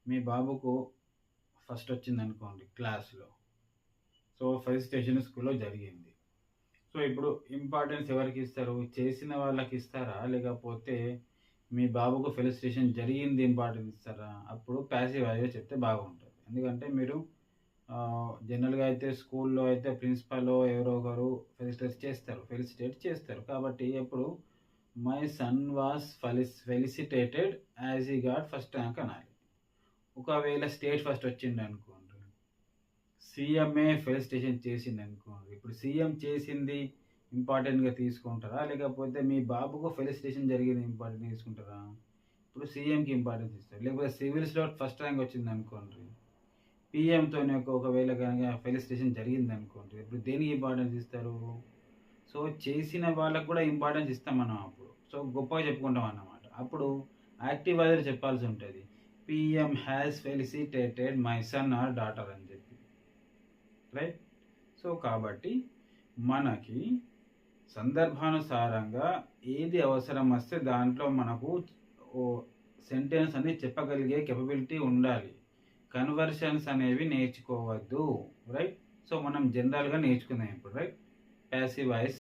మీ బాబుకు ఫస్ట్ వచ్చిందనుకోండి క్లాస్‌లో. సో, ఫెలిసిటేషన్ స్కూల్‌లో జరిగింది. సో, ఇప్పుడు ఇంపార్టెన్స్ ఎవరికిస్తారు? చేసిన వాళ్ళకిస్తారా? లేకపోతే మీ బాబుకు ఫెలిసిటేషన్ జరిగింది ఇంపార్టెన్స్ ఇస్తారా? అప్పుడు ప్యాసివ్ వాయిస్‌గా చెప్తే బాగుంటది. ఎందుకంటే మీరు జనరల్‌గా అయితే స్కూల్‌లో అయితే ప్రిన్సిపలో ఎవరో ఒకరు ఫెలిసిటేట్ చేస్తారు. కాబట్టి ఎప్పుడు my son was felicitated as he got first rank అనాలి. ఒకవేళ స్టేట్ ఫస్ట్ వచ్చిండనుకోండి, సీఎంఏ ఫెలిసిటేషన్ చేసిండనుకోండి. ఇప్పుడు సీఎం చేసింది ఇంపార్టెంట్‌గా తీసుకుంటారా? లేకపోతే మీ బాబుకు ఫెలిసిటేషన్ జరిగింది ఇంపార్టెంట్‌గా తీసుకుంటారా? ఇప్పుడు సీఎంకి ఇంపార్టెన్స్ ఇస్తారు. లేకపోతే సివిల్స్‌లో ఫస్ట్ ర్యాంక్ వచ్చిందనుకోండి. పీఎంతోని ఒకవేళ గనక ఫెలిసిటేషన్ జరిగిందనుకోండి. ఇప్పుడు దేనికి ఇంపార్టెన్స్ ఇస్తారు? సో, చేసిన వాళ్ళకి కూడా ఇంపార్టెన్స్ ఇస్తాం మనం అప్పుడు. సో, గొప్పగా చెప్పుకుంటాం అన్నమాట. అప్పుడు యాక్టివ్ వాయిస్‌లో చెప్పాల్సుంటది. PM has felicitated my son or daughter అని చెప్పి. రైట్? సో, కాబట్టి మనకి సందర్భానుసారంగా ఏది అవసరం వస్తే దాంట్లో మనకు ఓహ్, సెంటెన్స్ అని చెప్పగలిగే కేపబిలిటీ ఉండాలి. కన్వర్షన్స్ అనేవి నేర్చుకోవద్దు. రైట్? సో, మనం జనరల్‌గా నేర్చుకుందాం ఇప్పుడు. రైట్? Passive voice